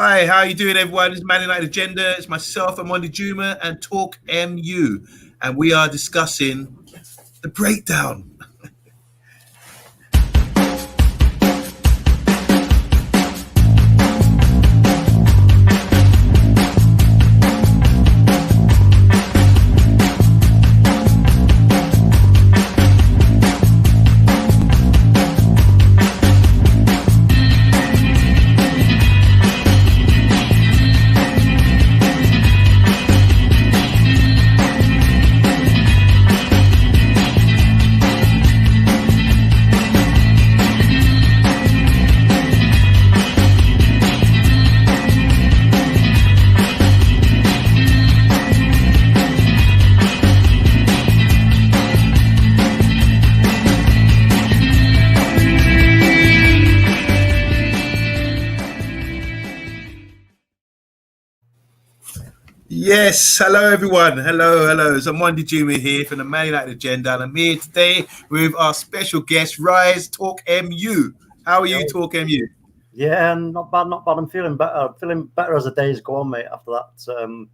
Hi, how you doing, everyone? It's Man United Agenda. It's myself, OMONDI Juma, and Talk MU, and we are discussing the breakdown. Yes, hello everyone. Hello. It's OMONDI Juma here from the Man United Agenda, and I'm here today with our special guest, Rise Talk MU. How are you, Talk MU? Yeah, not bad. I'm feeling better as the days go on, mate. After that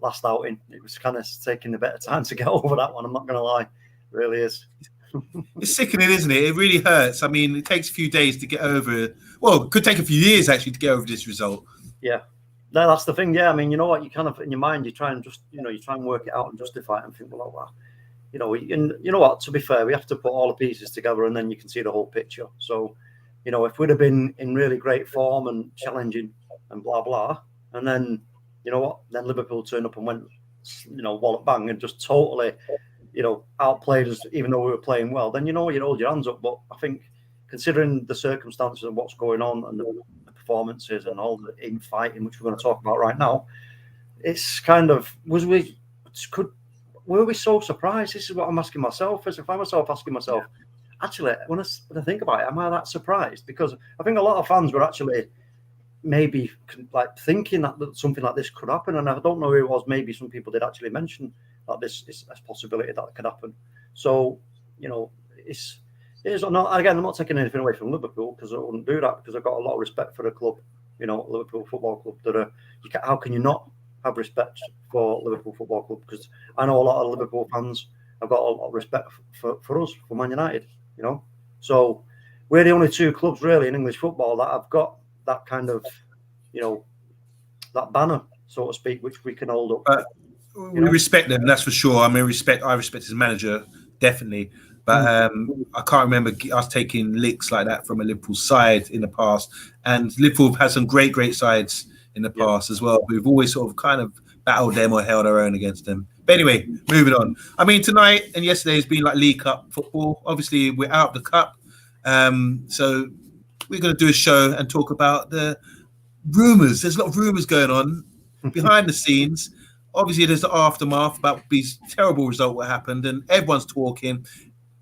last outing, it was kind of taking a bit of time to get over that one. I'm not going to lie, it really is. It's sickening, isn't it? It really hurts. I mean, it takes a few days to get over it. Well, it could take a few years actually to get over this result. Yeah. No, that's the thing. Yeah, I mean, you know what? You kind of in your mind, you try and work it out and justify it and think, well, you know what? To be fair, we have to put all the pieces together, and then you can see the whole picture. So, you know, if we'd have been in really great form and challenging and blah blah, and then you know what? Then Liverpool turned up and went, wallop bang, and just totally, outplayed us, even though we were playing well. Then you know you'd hold your hands up. But I think, considering the circumstances and what's going on and the performances and all the infighting, which we're going to talk about right now, it's kind of were we so surprised? This is what I'm asking myself. As if I myself asking myself, actually, when I think about it, am I that surprised? Because I think a lot of fans were actually maybe like thinking that something like this could happen, and I don't know who it was. Maybe some people did actually mention that this is a possibility that could happen. So I'm not taking anything away from Liverpool, because I wouldn't do that, because I've got a lot of respect for the club, Liverpool Football Club. How can you not have respect for Liverpool Football Club? Because I know a lot of Liverpool fans have got a lot of respect for us, for Man United, So we're the only two clubs really in English football that have got that kind of, that banner, so to speak, which we can hold up. We respect them, that's for sure. I mean, I respect his manager, definitely. But I can't remember us taking licks like that from a Liverpool side in the past. And Liverpool have had some great sides in the past as well. We've always sort of kind of battled them or held our own against them. But anyway, moving on. I mean, tonight and yesterday has been like League Cup football. Obviously, we're out of the cup. So we're going to do a show and talk about the rumours. There's a lot of rumours going on behind the scenes. Obviously, there's the aftermath about this terrible result what happened, and everyone's talking.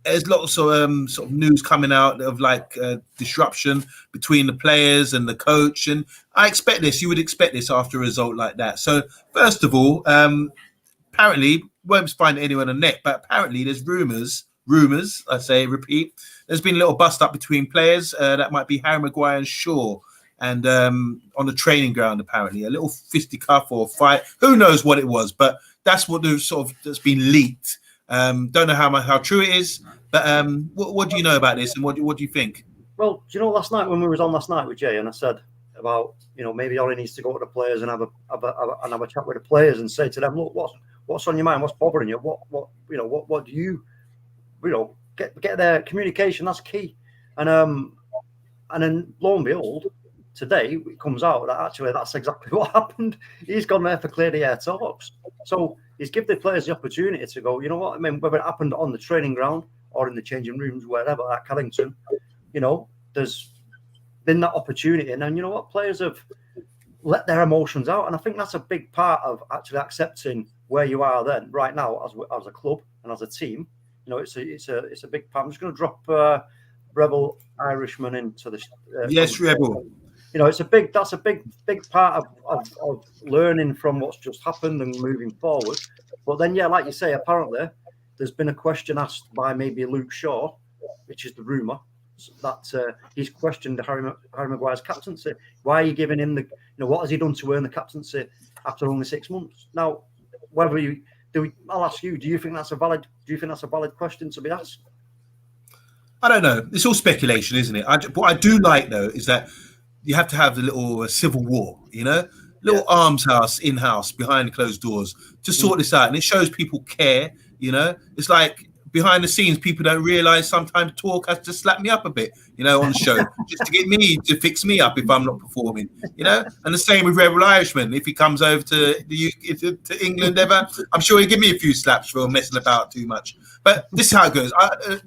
There's lots of sort of news coming out of like disruption between the players and the coach, and I expect this. You would expect this after a result like that. So first of all, apparently, won't find anyone on net, but apparently there's rumours. I say, repeat. There's been a little bust up between players. That might be Harry Maguire and Shaw, and on the training ground, apparently a little fisticuff or fight. Who knows what it was? But that's what that's been leaked. Don't know how true it is, but what do you know about this, and what do you think? Well, do you know, last night when we was on last night with Jay, and I said about maybe Ollie needs to go to the players and have a chat with the players and say to them, look, what's on your mind, what's bothering you, what do you get their communication, that's key. And then lo and behold, today it comes out that actually that's exactly what happened. He's gone there for clear the air talks. So he's given the players the opportunity to go, you know what I mean, whether it happened on the training ground or in the changing rooms, wherever, at Carrington, there's been that opportunity. And then, you know what, players have let their emotions out. And I think that's a big part of actually accepting where you are then, right now, as a club and as a team. It's a big part. I'm just going to drop Rebel Irishman into the yes, Rebel. That's a big part of learning from what's just happened and moving forward. But then, yeah, like you say, apparently there's been a question asked by maybe Luke Shaw, which is the rumor, he's questioned Harry Maguire's captaincy. Why are you giving him what has he done to earn the captaincy after only 6 months? Now, I'll ask you. Do you think that's a valid question to be asked? I don't know. It's all speculation, isn't it? What I do like though is that you have to have the little civil war, little arms house in-house behind closed doors to sort this out, and it shows people care. It's like behind the scenes, people don't realize sometimes talk has to slap me up a bit, on the show, just to get me to fix me up if I'm not performing, And the same with Rebel Irishman. If he comes over to to England ever, I'm sure he'll give me a few slaps for messing about too much. But this is how it goes.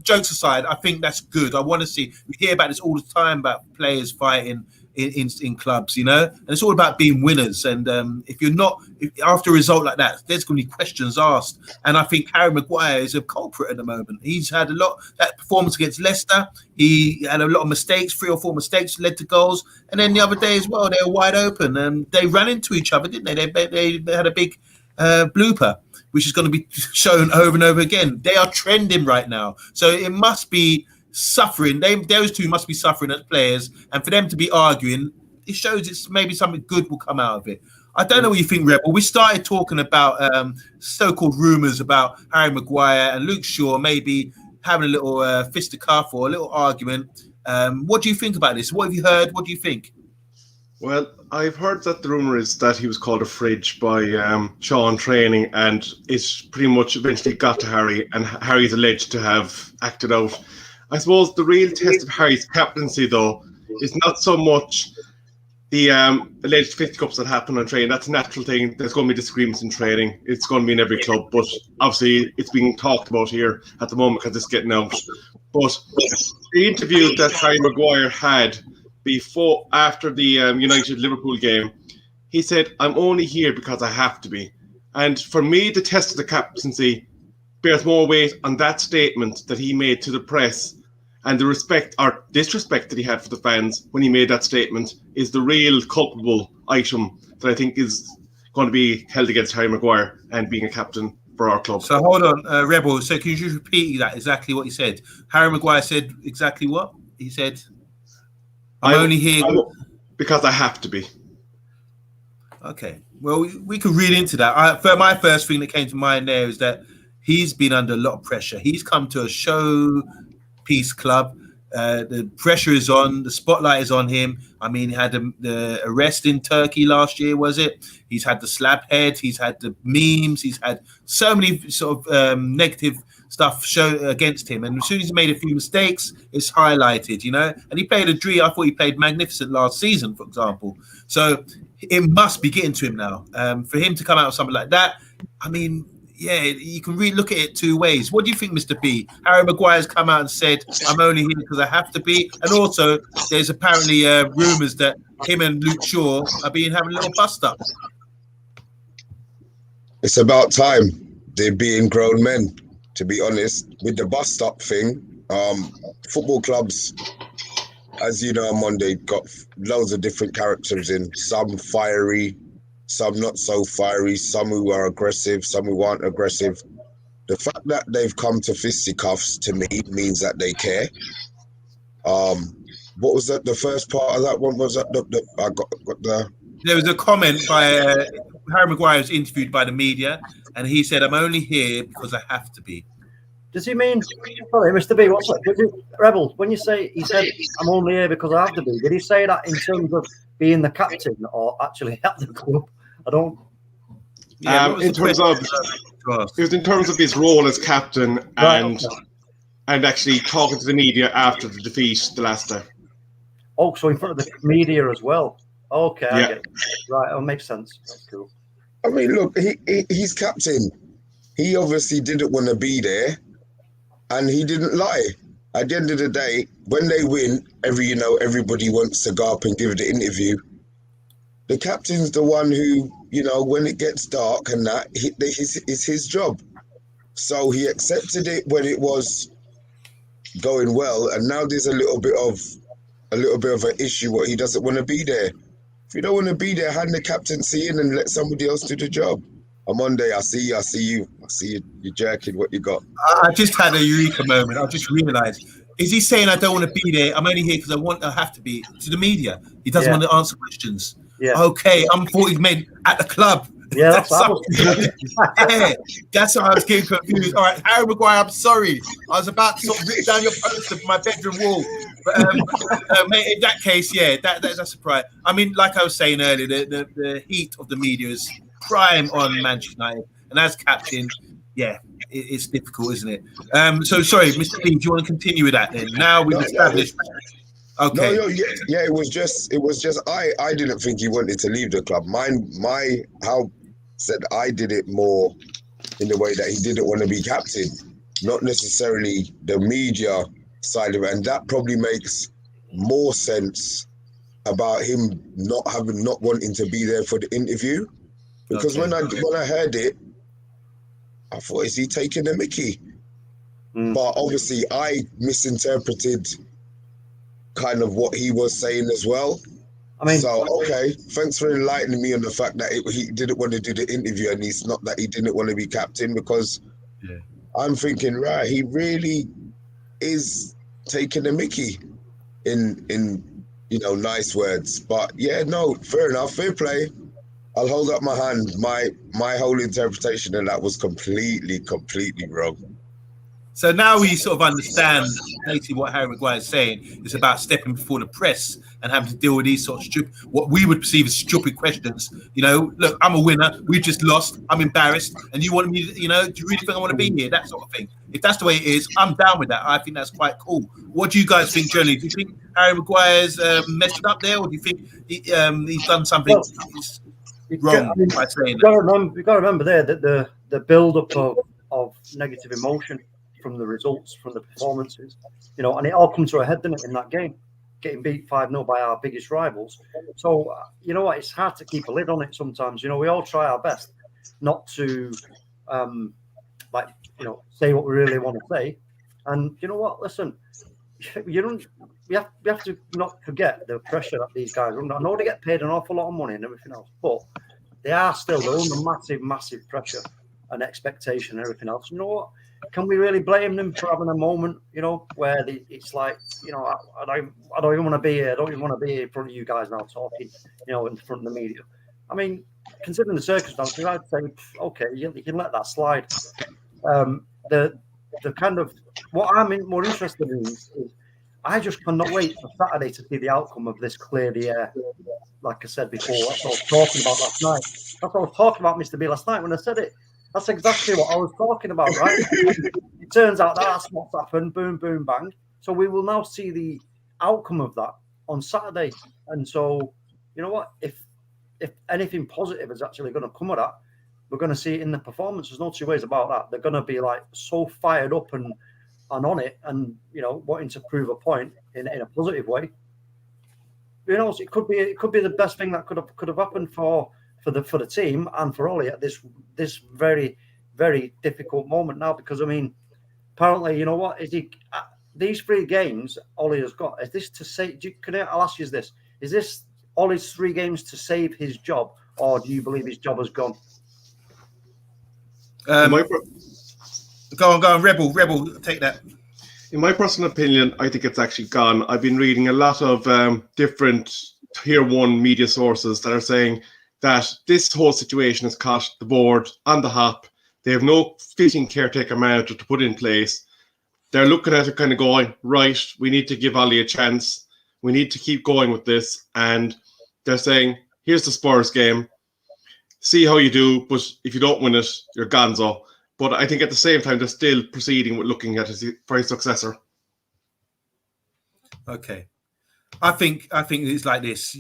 Jokes aside, I think that's good. I want to see. We hear about this all the time about players fighting in clubs, and it's all about being winners. And if after a result like that, there's going to be questions asked. And I think Harry Maguire is a culprit at the moment. He's had that performance against Leicester. He had a lot of mistakes, 3 or 4 mistakes led to goals. And then the other day as well, they were wide open. They ran into each other, didn't they? They had a big blooper, which is going to be shown over and over again. They are trending right now. So it must be suffering. Those two must be suffering as players, and for them to be arguing, it shows it's maybe something good will come out of it. I don't know what you think, Rebel. We started talking about so-called rumours about Harry Maguire and Luke Shaw maybe having a little fisticuff or a little argument. What do you think about this? What have you heard? What do you think? Well, I've heard that the rumour is that he was called a fridge by Shaw in training, and it's pretty much eventually got to Harry, and Harry's alleged to have acted out. I suppose the real test of Harry's captaincy, though, is not so much the alleged fisticuffs that happen on training. That's a natural thing. There's going to be disagreements in training. It's going to be in every club, but obviously it's being talked about here at the moment because it's getting out. But the interview that Harry Maguire had after the United-Liverpool game, he said, "I'm only here because I have to be." And for me, the test of the captaincy bears more weight on that statement that he made to the press, and the respect or disrespect that he had for the fans when he made that statement is the real culpable item that I think is going to be held against Harry Maguire and being a captain for our club. So hold on, Rebel. So can you just repeat that exactly what he said? Harry Maguire said exactly what? He said, I'm only here because I have to be. Okay. Well, we could read into that. My first thing that came to mind there is that he's been under a lot of pressure. He's come to a showpiece club. The pressure is on. The spotlight is on him. I mean, he had the arrest in Turkey last year, was it? He's had the slap head. He's had the memes. He's had so many sort of negative stuff shown against him. And as soon as he made a few mistakes, it's highlighted, And he played I thought he played magnificent last season, for example. So it must be getting to him now. For him to come out with something like that, I mean, yeah, you can really look at it 2 ways. What do you think, Mr. B? Harry Maguire's come out and said, I'm only here because I have to be. And also, there's apparently rumours that him and Luke Shaw are having a little bust-up. It's about time. They're being grown men, to be honest. With the bust-up thing, football clubs, as you know, OMONDI got loads of different characters in. Some fiery, some not so fiery, some who are aggressive, some who aren't aggressive. The fact that they've come to fisticuffs, to me, means that they care. What was that? The first part of that one was that I got the. There was a comment by Harry Maguire was interviewed by the media, and he said, "I'm only here because I have to be." Does he mean? Sorry, Mr. B. What's that? Rebel, when you say he said, "I'm only here because I have to be," did he say that in terms of being the captain or actually at the club? I don't. Yeah, in terms of his role as captain and actually talking to the media after the defeat the last time. Oh, so in front of the media as well. Okay, yeah. I get it. Right, it makes sense. That's cool. I mean, look, he's captain. He obviously didn't want to be there, and he didn't lie. At the end of the day, when they win, everybody wants to go up and give the interview. The captain's the one who, when it gets dark and that, it's his job. So he accepted it when it was going well, and now there's a little bit of an issue where he doesn't want to be there. If you don't want to be there, hand the captaincy in and let somebody else do the job. OMONDI, I see you. You're jerking what you got. I just had a eureka moment. I just realised Is he saying I don't want to be there? I'm only here because I have to be to the media. He doesn't want to answer questions. Yeah. Okay, I'm 40 men at the club. Yeah, that's yeah, that's why I was getting confused. All right, Harry Maguire, I'm sorry. I was about to sort of rip down your poster from my bedroom wall. But mate, in that case, yeah, that's a pride. I mean, like I was saying earlier, the heat of the media is prime on Manchester United. And as captain, yeah, it's difficult, isn't it? So sorry, Mr. B, do you want to continue with that then? Now we've established. Okay. No, yeah. It was just. I didn't think he wanted to leave the club. How said I did it more in the way that he didn't want to be captain, not necessarily the media side of it, and that probably makes more sense about him not wanting to be there for the interview. Because when I heard it, I thought, is he taking the mickey? But obviously, I misinterpreted kind of what he was saying as well. I mean, so okay, thanks for enlightening me on the fact that he didn't want to do the interview, and it's not that he didn't want to be captain, because I'm thinking, right, he really is taking the mickey in nice words. But yeah, no, fair enough, fair play. I'll hold up my hand. My whole interpretation of that was completely wrong. So now we sort of understand basically what Harry Maguire is saying. It's about stepping before the press and having to deal with these sort of what we would perceive as stupid questions. You know, look, I'm a winner. We've just lost. I'm embarrassed. And you want me to, do you really think I want to be here? That sort of thing. If that's the way it is, I'm down with that. I think that's quite cool. What do you guys think generally? Do you think Harry Maguire's messed it up there? Or do you think he's done something wrong by saying that? You've got to remember there that the build-up of negative emotion from the results, from the performances, and it all comes to a head, didn't it, in that game, getting beat 5-0 by our biggest rivals. So, you know what, it's hard to keep a lid on it sometimes. We all try our best not to, say what we really want to say. And you know what, listen, we have to not forget the pressure that these guys are under. I know they get paid an awful lot of money and everything else, but they're under massive pressure and expectation and everything else. You know what? Can we really blame them for having a moment, where it's like, I don't even want to be here. I don't even want to be here in front of you guys now talking, in front of the media. I mean, considering the circumstances, I'd say, okay, you can let that slide. The kind of what I'm more interested in is I just cannot wait for Saturday to see the outcome of this clear the air. Like I said before, that's what I was talking about last night. That's what I was talking about, Mr. B, last night when I said it. That's exactly what I was talking about, right? It turns out that's what's happened. Boom, boom, bang. So we will now see the outcome of that on Saturday. And so, you know what? If anything positive is actually going to come of that, we're going to see it in the performance. There's no two ways about that. They're going to be like so fired up and on it, and wanting to prove a point in a positive way. It could be the best thing that could have happened for the team and for Ollie at this very, very difficult moment now, because I mean, apparently, these 3 games Ollie has got, is this to say, I'll ask you this, is this Ollie's 3 games to save his job, or do you believe his job has gone? Go on, Rebel, take that. In my personal opinion, I think it's actually gone. I've been reading a lot of different tier 1 media sources that are saying that this whole situation has caught the board on the hop. They have no fitting caretaker manager to put in place. They're looking at it kind of going, right, we need to give Ollie a chance. We need to keep going with this. And they're saying, here's the Spurs game. See how you do, but if you don't win it, you're gonzo. But I think at the same time, they're still proceeding with looking at it for his successor. Okay. I think it's like this.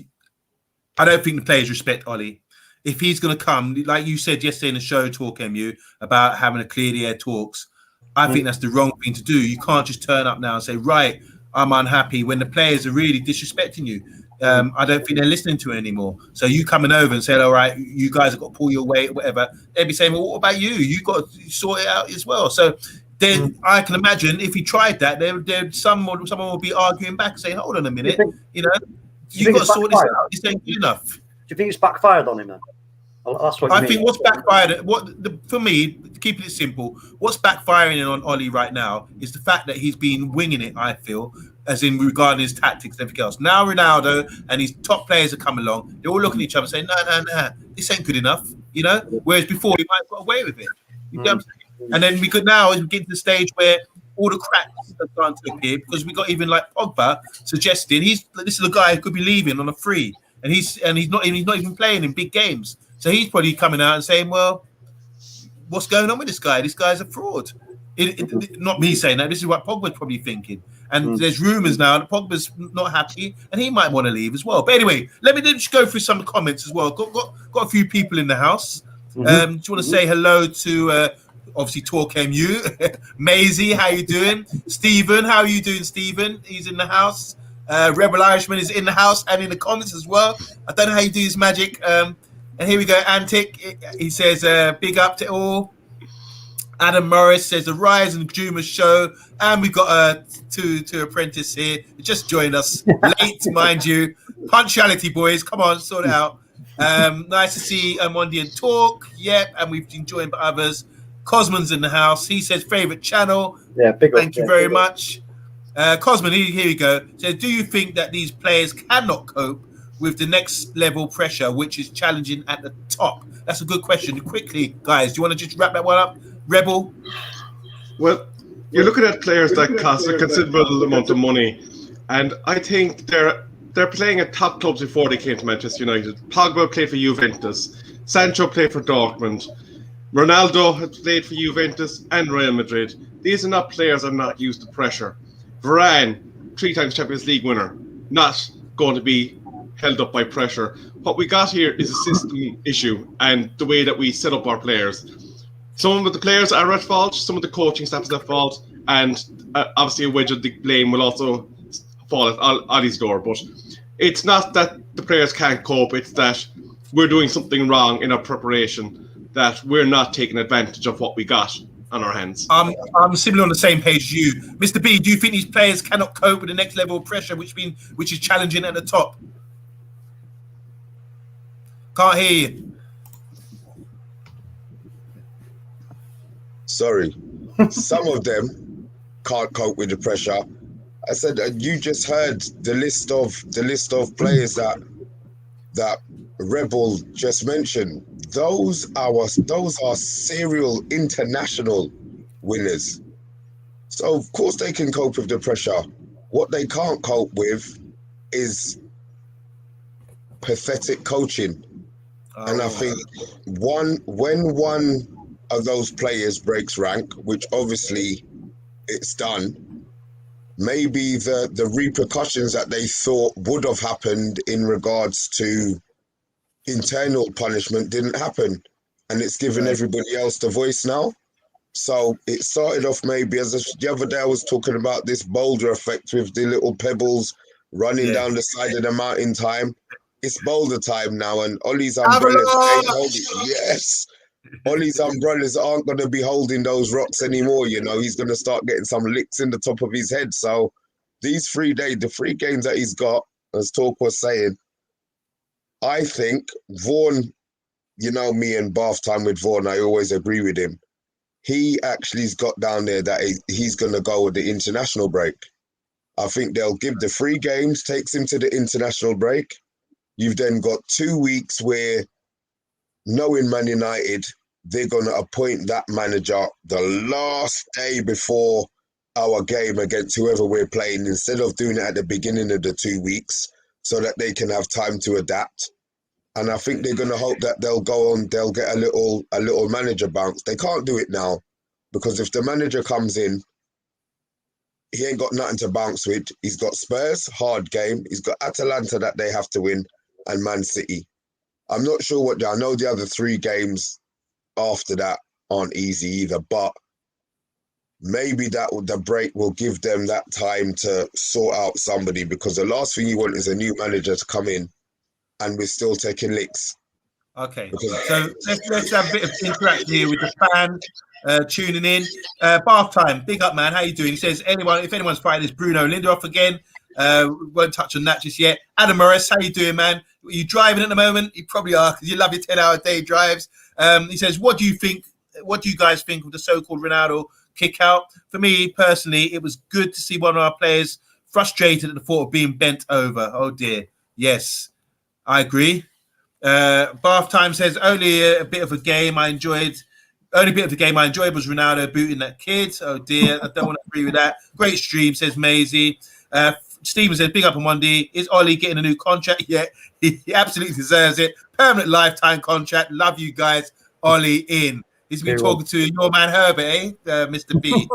I don't think the players respect Ollie. If he's going to come, like you said yesterday in the show, Talk MU, about having a clear the air talks, I think that's the wrong thing to do. You can't just turn up now and say, right, I'm unhappy, when the players are really disrespecting you. I don't think they're listening to it anymore. So you coming over and saying, all right, you guys have got to pull your weight, whatever, they'd be saying, well, what about you? You got to sort it out as well. So then I can imagine if he tried that, someone will be arguing back, saying, hold on a minute, you've got to sort this out. This ain't good enough. Do you think it's backfired on him then? Well, that's what I you think mean. what's backfired, for me, keeping it simple, what's backfiring on Ollie right now is the fact that he's been winging it, I feel, as in regarding his tactics and everything else. Now Ronaldo and his top players have come along, they're all looking at each other saying, no, this ain't good enough, you know? Whereas before, he might have got away with it. You know what I'm saying? And then we could now get to the stage where all the cracks are starting to appear because we got even like Pogba suggesting this is the guy who could be leaving on a free, and he's not even playing in big games. So he's probably coming out and saying, well, what's going on with this guy? This guy's a fraud. Not me saying that. This is what Pogba's probably thinking. And there's rumours now that Pogba's not happy and he might want to leave as well. But anyway, let me just go through some comments as well. Got a few people in the house. Do you want to say hello to, obviously, TalkMU? MAISEY, how you doing? Stephen, how are you doing, Stephen? He's in the house. Rebel Irishman is in the house and in the comments as well. I don't know how you do his magic. And here we go, Antic. He says, big up to all. Adam Morris says, the Rise and Juma show. And we've got two apprentice here. Just joined us late, mind you. Punctuality, boys. Come on, sort it out. Nice to see OMONDI and talk. Yep, and we've been joined by others. Cosman's in the house. He says, favorite channel. Yeah, big Thank you very much. Cosman, here we go. Says, do you think that these players cannot cope with the next level pressure, which is challenging at the top? That's a good question. Quickly, guys, do you want to just wrap that one up? Rebel? Well, you're looking at players that cost a considerable amount of money, and I think they're playing at top clubs before they came to Manchester United. Pogba played for Juventus. Sancho played for Dortmund. Ronaldo has played for Juventus and Real Madrid. These are not players that are not used to pressure. Varane, 3 times Champions League winner, not going to be held up by pressure. What we got here is a system issue and the way that we set up our players. Some of the players are at fault, some of the coaching staff is at fault, and obviously a wedge of the blame will also fall at Ollie's door. But it's not that the players can't cope, it's that we're doing something wrong in our preparation, that we're not taking advantage of what we got on our hands. I'm similarly on the same page as you. Mr. B, do you think these players cannot cope with the next level of pressure, which is challenging at the top? Can't hear you. Sorry. Some of them can't cope with the pressure. I said you just heard the list of players that Rebel just mentioned. Those are serial international winners. So of course they can cope with the pressure. What they can't cope with is pathetic coaching. And I think when one of those players breaks rank, which obviously it's done, maybe the repercussions that they thought would have happened in regards to internal punishment didn't happen, and it's given everybody else the voice now. So it started off maybe as the other day I was talking about this boulder effect with the little pebbles running down the side of the mountain time. It's boulder time now, and Ollie's umbrellas ain't holding. Yes, Ollie's umbrellas aren't going to be holding those rocks anymore. You know, he's going to start getting some licks in the top of his head. So these 3 days, the 3 games that he's got, as Talk was saying, I think Vaughan, you know me and bath time with Vaughan, I always agree with him. He actually's got down there that he's going to go with the international break. I think they'll give the 3 games, takes him to the international break. You've then got 2 weeks where, knowing Man United, they're going to appoint that manager the last day before our game against whoever we're playing, instead of doing it at the beginning of the 2 weeks, so that they can have time to adapt. And I think they're going to hope that they'll get a little manager bounce. They can't do it now, because if the manager comes in, he ain't got nothing to bounce with. He's got Spurs, hard game. He's got Atalanta that they have to win, and Man City. I'm not sure I know the other 3 games after that aren't easy either, but maybe the break will give them that time to sort out somebody, because the last thing you want is a new manager to come in and we're still taking licks. Okay, so let's have a bit of interaction here with the fan tuning in. Bath time, big up, man. How you doing? He says, if anyone's fighting, is Bruno Lindelof again. Won't touch on that just yet. Adam Morris, how you doing, man? Are you driving at the moment? You probably are, because you love your 10-hour-a-day drives. He says, what do you guys think of the so-called Ronaldo kick-out? For me, personally, it was good to see one of our players frustrated at the thought of being bent over. Oh, dear. Yes, I agree. Bath Time says, only a bit of a game I enjoyed. Only bit of the game I enjoyed was Ronaldo booting that kid. Oh, dear. I don't want to agree with that. Great stream, says Maisie. Steven says, big up on Monday. Is Ollie getting a new contract yet? He absolutely deserves it. Permanent lifetime contract. Love you guys. Ollie in. He's been talking to your man Herbert, Mr. B.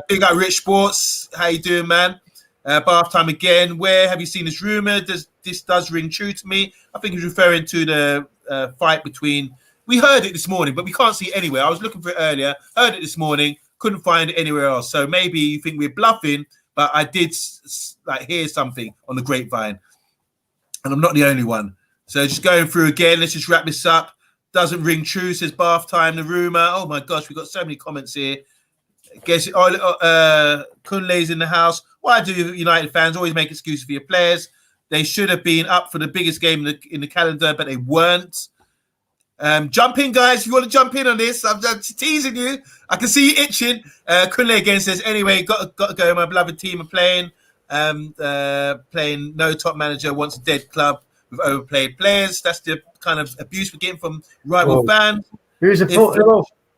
Big up Rich Sports. How you doing, man? Bath Time again. Where have you seen this rumor? This does ring true to me. I think he's referring to the fight between. We heard it this morning, but we can't see it anywhere. I was looking for it earlier. Heard it this morning. Couldn't find it anywhere else. So maybe you think we're bluffing, but I did hear something on the grapevine, and I'm not the only one. So just going through again. Let's just wrap this up. Doesn't ring true, says Bath Time. The rumor. Oh my gosh, we've got so many comments here. Guess Kunle's in the house. Why do United fans always make excuses for your players? They should have been up for the biggest game in the calendar, but they weren't. Jump in, guys. If you want to jump in on this, I'm just teasing you. I can see you itching. Kunle again says, anyway, got to go. My beloved team are playing. Playing no top manager wants a dead club with overplayed players. That's the kind of abuse we're getting from rival fans. Who does he support?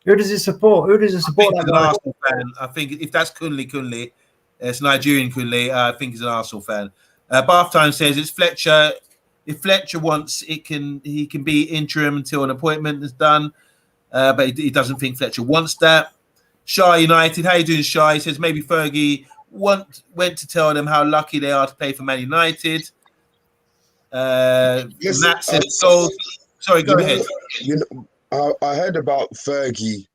Who does he support? He's an Arsenal fan. I think if that's Kunle, it's Nigerian Kunle. I think he's an Arsenal fan. Bath Time says it's Fletcher. If Fletcher wants, he can be interim until an appointment is done. But he doesn't think Fletcher wants that. SHAH United, how you doing, SHAH? He says maybe Fergie went to tell them how lucky they are to play for Man United. Matt says, sorry, go ahead. I heard about Fergie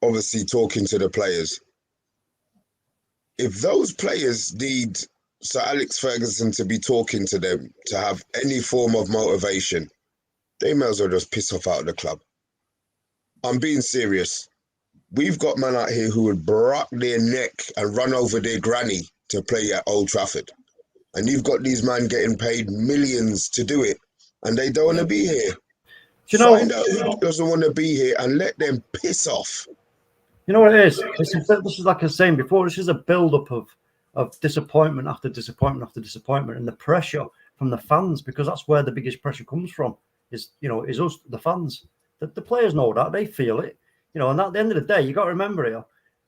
obviously talking to the players. If those players need Sir Alex Ferguson to be talking to them to have any form of motivation, they may as well just piss off out of the club. I'm being serious. We've got men out here who would break their neck and run over their granny to play at Old Trafford. And you've got these men getting paid millions to do it, and they don't want to be here. Find out who doesn't want to be here and let them piss off. You know what it is? This is like I was saying before, this is a build-up of disappointment after disappointment after disappointment, and the pressure from the fans, because that's where the biggest pressure comes from, is us, the fans. The players know that, they feel it. And at the end of the day, you got to remember here,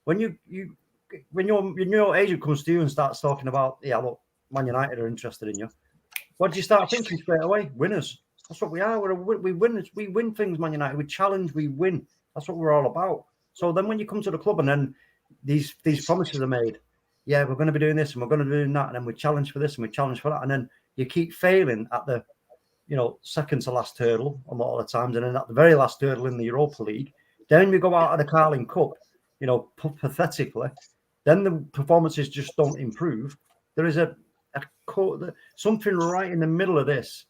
when your agent comes to you and starts talking about, look, Man United are interested in you, what do you start thinking straight away? Winners. That's what we are. We win things, Man United. We challenge, we win. That's what we're all about. So then when you come to the club and then these promises are made, we're going to be doing this and we're going to be doing that, and then we challenge for this and we challenge for that, and then you keep failing at the second to last hurdle a lot of the times, and then at the very last hurdle in the Europa League, then we go out of the Carling Cup, pathetically. Then the performances just don't improve. There is something right in the middle of this.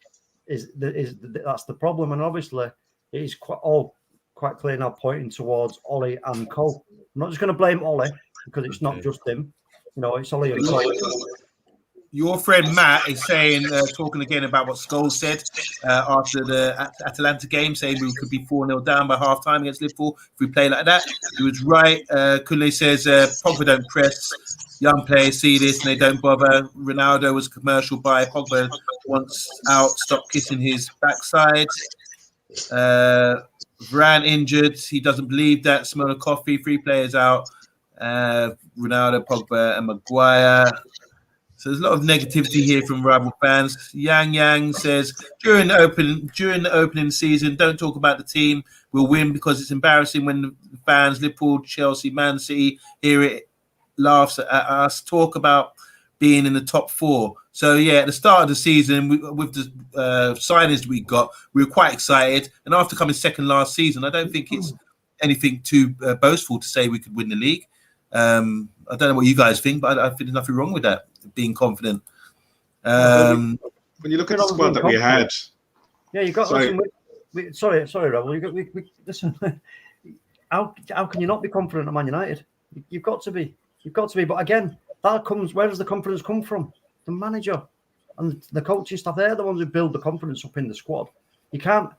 That's the problem, and obviously it is quite clear now pointing towards Ollie and Cole. I'm not just going to blame Ollie because it's not just him. It's Ollie and Cole. Your friend Matt is saying, talking again about what Scholes said after the Atalanta game, saying we could be 4-0 down by half time against Liverpool if we play like that. He was right. Kunle says Pogba don't press. Young players see this and they don't bother. Ronaldo was commercial buy. Pogba wants out. Stop kissing his backside. Varane injured. He doesn't believe that. Smell of coffee. 3 players out. Ronaldo, Pogba, and Maguire. So there's a lot of negativity here from rival fans. Yang says during the opening season, don't talk about the team. We'll win because it's embarrassing when the fans, Liverpool, Chelsea, Man City, hear it, laughs at us, talk about being in the top 4. So at the start of the season, with the signings we got, we were quite excited. And after coming second last season, I don't think it's anything too boastful to say we could win the league. I don't know what you guys think, but I think there's nothing wrong with that, being confident. When you look at the squad that we had, you got. Sorry, Rebel. Listen. How can you not be confident at Man United? You've got to be. But again, that comes. Where does the confidence come from? The manager and the coaching staff. They're the ones who build the confidence up in the squad. You can't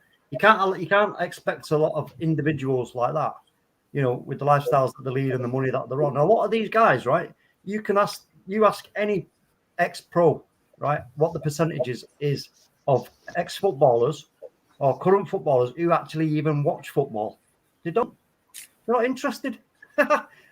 expect a lot of individuals like that. You know, with the lifestyles that they lead and the money that they're on. Now, a lot of these guys, right? You ask any ex-pro, right, what the percentage is of ex-footballers or current footballers who actually even watch football. They don't. They're not interested.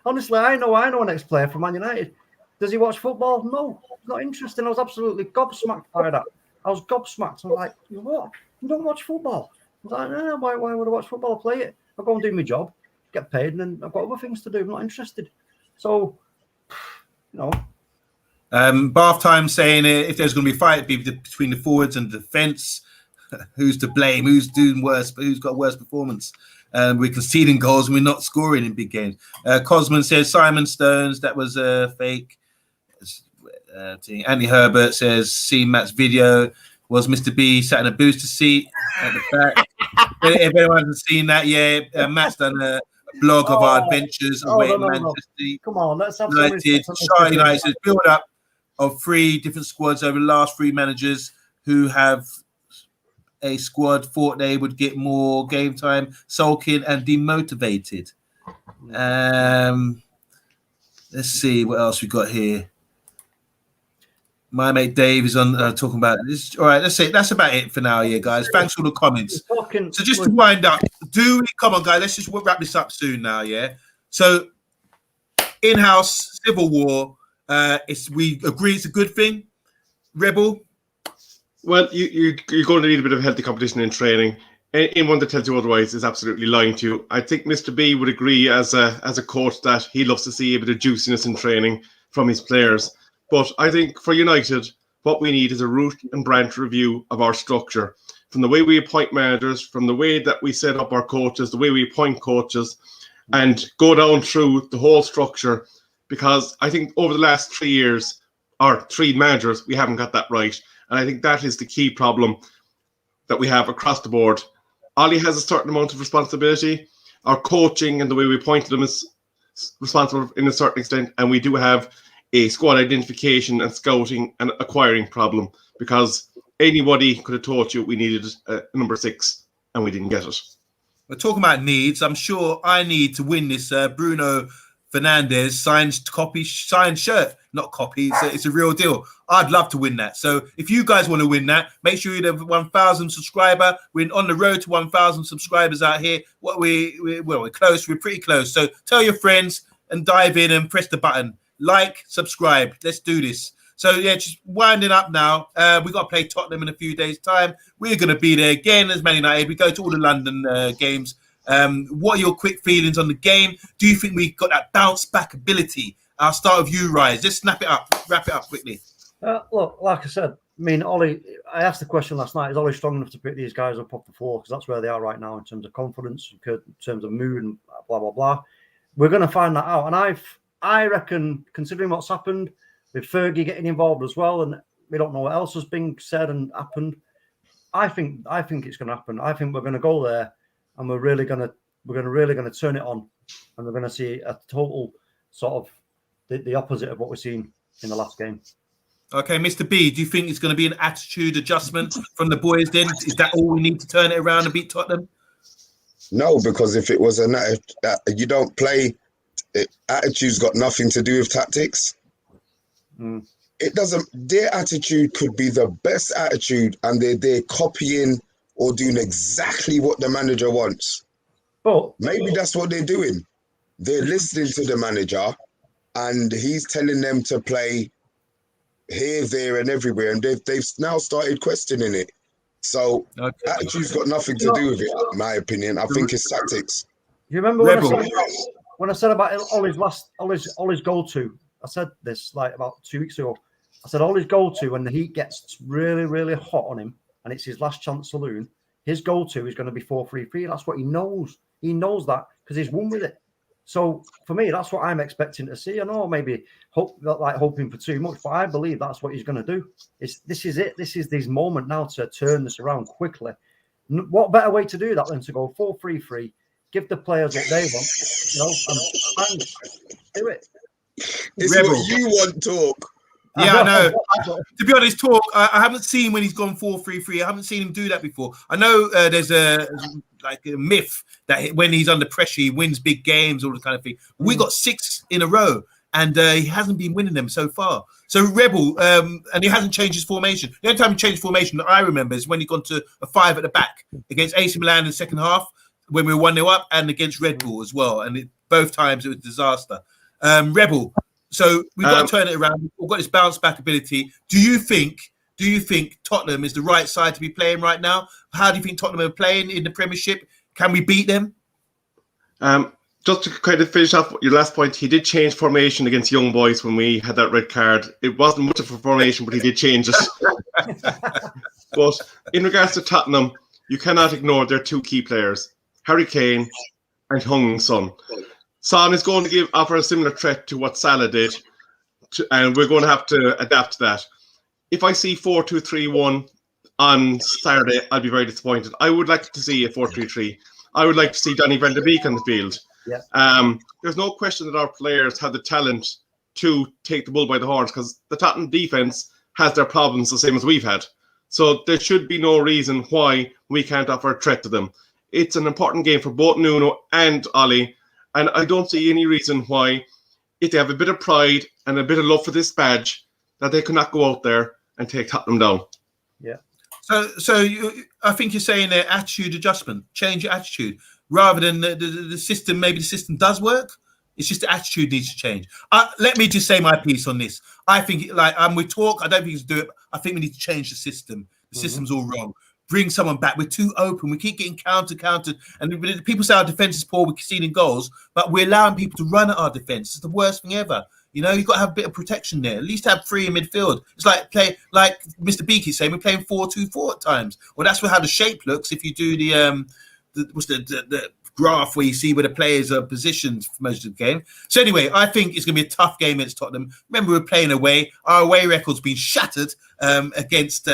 Honestly, I know an ex-player from Man United. Does he watch football? No, not interested. I was absolutely gobsmacked by that. I was gobsmacked. I was like, you what? You don't watch football? I was like, no, why would I watch football? I play it. I'll go and do my job, get paid, and then I've got other things to do. I'm not interested. So, you know. Bath Time saying if there's going to be a fight, it'd be between the forwards and the defence. Who's to blame? Who's doing worse? Who's got worse performance? We're conceding goals and we're not scoring in big games. Cosman says Simon Stones, that was fake. Andy Herbert says, seen Matt's video. Was Mr. B sat in a booster seat at the back? If anyone hasn't seen that, yeah, Matt's done a blog of our adventures away in Manchester. Come on, let's have United. SHAH United says build up of 3 different squads over the last 3 managers who have a squad thought they would get more game time, sulking and demotivated. Let's see what else we got here. My mate Dave is on talking about this. All right, let's say that's about it for now, yeah, guys. Thanks for the comments. So just to wind up, come on, guys, let's just wrap this up soon now, yeah. So in-house civil war, we agree it's a good thing. Rebel. Well, you're going to need a bit of healthy competition in training. Anyone that tells you otherwise is absolutely lying to you. I think Mr. B would agree as a coach that he loves to see a bit of juiciness in training from his players. But I think for United, what we need is a root and branch review of our structure. From the way we appoint managers, from the way that we set up our coaches, the way we appoint coaches, and go down through the whole structure. Because I think over the last 3 years, or 3 managers, we haven't got that right. And I think that is the key problem that we have across the board. Ollie has a certain amount of responsibility. Our coaching and the way we appointed them is responsible in a certain extent. And we do have a squad identification and scouting and acquiring problem, because anybody could have told you we needed a number 6 and we didn't get it. We're talking about needs. I'm sure I need to win this Bruno Fernandes signed shirt, not copy. It's a real deal. I'd love to win that. So if you guys want to win that, make sure you're the 1,000 subscriber. We're on the road to 1,000 subscribers out here. We're close. We're pretty close. So tell your friends and dive in and press the button. Like, subscribe. Let's do this. So yeah, just winding up now. We got to play Tottenham in a few days' time. We're going to be there again as Man United. We go to all the London games. What are your quick feelings on the game? Do you think we got that bounce back ability? I'll start with you, Rise. Just snap it up. Wrap it up quickly. Look, like I said, I mean, Ollie, I asked the question last night, is Ollie strong enough to pick these guys up off the floor? Because that's where they are right now in terms of confidence, in terms of mood and blah, blah, blah. We're going to find that out. And I reckon, considering what's happened, with Fergie getting involved as well, and we don't know what else has been said and happened, I think it's going to happen. I think we're going to go there and we're really going to turn it on, and we're going to see a total sort of the opposite of what we've seen in the last game. Okay, Mr. B, do you think it's going to be an attitude adjustment from the boys then? Is that all we need to turn it around and beat Tottenham? No, because if it was you don't play, attitude's got nothing to do with tactics. It doesn't. Their attitude could be the best attitude, and they're copying or doing exactly what the manager wants. But maybe that's what they're doing. They're listening to the manager, and he's telling them to play here, there, and everywhere, and they've now started questioning it. So attitude's got nothing to do with it, in my opinion. I think it's tactics. You remember when I said about Ollie's go-to? I said this like about 2 weeks ago. I said Ollie's go-to when the heat gets really, really hot on him and it's his last chance saloon, his go-to is going to be 4-3-3. That's what he knows. He knows that because he's won with it. So for me, that's what I'm expecting to see. I know maybe hoping for too much, but I believe that's what he's going to do. This is it. This is his moment now to turn this around quickly. What better way to do that than to go 4-3-3, give the players what they want, and do it. It's Rebel. what you want, talk. Yeah, I know. To be honest, talk. I haven't seen when he's gone 4-3-3. I haven't seen him do that before. I know there's a myth that when he's under pressure, he wins big games, all this kind of thing. We got 6 in a row, and he hasn't been winning them so far. So Rebel, and he hasn't changed his formation. The only time he changed formation that I remember is when he gone to a 5 at the back against AC Milan in the second half when we were 1-0 up, and against Red Bull as well. And both times it was a disaster. Rebel. So we've got to turn it around. We've got this bounce back ability. Do you think Tottenham is the right side to be playing right now? How do you think Tottenham are playing in the Premiership? Can we beat them? Just to kind of finish off your last point, he did change formation against Young Boys when we had that red card. It wasn't much of a formation, but he did change it. But in regards to Tottenham, you cannot ignore their 2 key players, Harry Kane and Heung-min Son. Son is going to offer a similar threat to what Salah did, and we're going to have to adapt to that. If I see 4-2-3-1 on Saturday, I'll be very disappointed. I would like to see a 4-3-3. I would like to see Donny van de Beek on the field. Yeah. There's no question that our players have the talent to take the bull by the horns, because the Tottenham defence has their problems the same as we've had. So there should be no reason why we can't offer a threat to them. It's an important game for both Nuno and Ollie. And I don't see any reason why, if they have a bit of pride and a bit of love for this badge, that they could not go out there and take Tottenham down. Yeah. So I think you're saying an attitude adjustment, change your attitude, rather than the system. Maybe the system does work. It's just the attitude needs to change. Let me just say my piece on this. I think, we talk. I don't think we can do it. I think we need to change the system. The system's all wrong. Bring someone back. We're too open. We keep getting countered. And people say our defense is poor. We're conceding goals, but we're allowing people to run at our defense. It's the worst thing ever. You know, you've got to have a bit of protection there. At least have 3 in midfield. It's like Mr. Beaky saying, we're playing 4-2-4 at times. Well, that's how the shape looks. If you do the graph where you see where the players are positioned for most of the game. So anyway, I think it's going to be a tough game against Tottenham. Remember, we're playing away. Our away record's been shattered against.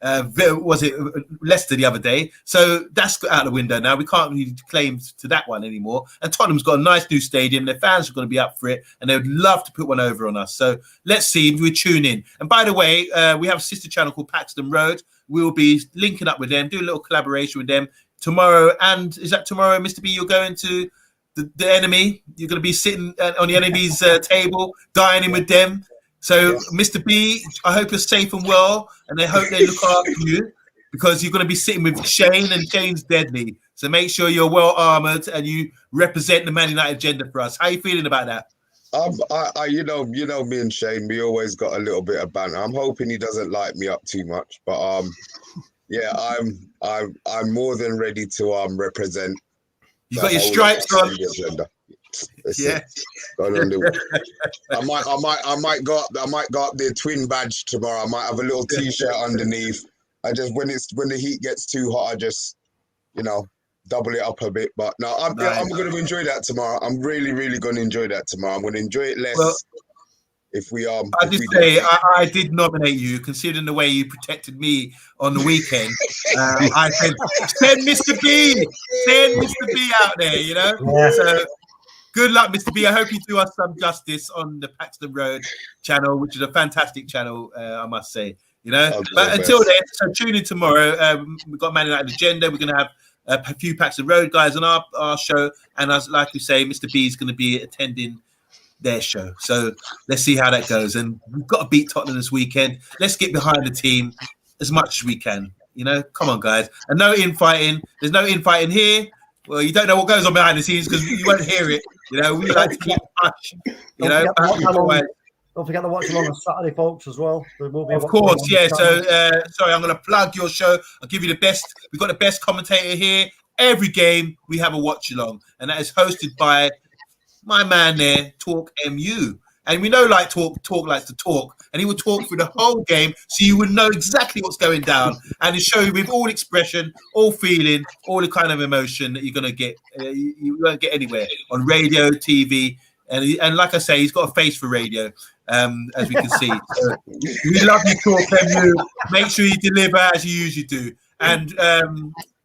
Was it Leicester the other day? So that's out the window now. We can't really claim to that one anymore. And Tottenham's got a nice new stadium. Their fans are going to be up for it, and they would love to put one over on us. So let's see if we tune in. And by the way, we have a sister channel called Paxton Road. We'll be linking up with them, do a little collaboration with them tomorrow. And is that tomorrow, Mr. B? You're going to the enemy. You're going to be sitting on the enemy's table, dining with them. So, yes. Mr. B, I hope you're safe and well, and I hope they look after you, because you're going to be sitting with Shane, and Shane's deadly. So make sure you're well armoured and you represent the Man United agenda for us. How are you feeling about that? You know me and Shane, we always got a little bit of banter. I'm hoping he doesn't light me up too much, but yeah, I'm more than ready to represent. You got your stripes on. Yeah, I might go up there twin badge tomorrow. I might have a little t-shirt underneath. I just when the heat gets too hot, I just double it up a bit. But no, I'm going to enjoy that tomorrow. I'm really going to enjoy that tomorrow. I'm going to enjoy it less if we are. I did nominate you, considering the way you protected me on the weekend. I said, send Mr. B out there. Yeah. So. Good luck, Mr. B. I hope you do us some justice on the Paxton Road channel, which is a fantastic channel, I must say. But until then, so tune in tomorrow. We've got Man United Agenda. We're going to have a few Paxton Road guys on our show, and as like we say, Mr. B is going to be attending their show. So let's see how that goes. And we've got to beat Tottenham this weekend. Let's get behind the team as much as we can. Come on, guys. And no infighting. There's no infighting here. Well, you don't know what goes on behind the scenes because you won't hear it. We like to keep hush. Don't forget to watch along on Saturday, folks, as well. Of course, yeah. So, sorry, I'm going to plug your show. I'll give you the best. We've got the best commentator here. Every game we have a watch along, and that is hosted by my man there, Talk MU. And we know Talk likes to talk, and he will talk through the whole game so you would know exactly what's going down, and show you with all expression, all feeling, all the kind of emotion that you're going to get. You won't get anywhere on radio, TV, and like I say, he's got a face for radio, as we can see. So we love you, Talk MU. Make sure you deliver as you usually do. And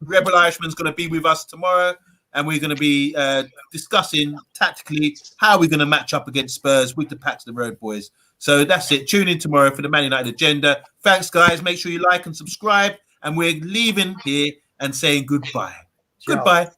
Rebel Irishman's going to be with us tomorrow. and we're going to be discussing tactically how we're going to match up against Spurs with the Packs of the Road boys. So that's it. Tune in tomorrow for the Man United Agenda. Thanks, guys. Make sure you like and subscribe. And we're leaving here and saying goodbye. Ciao. Goodbye.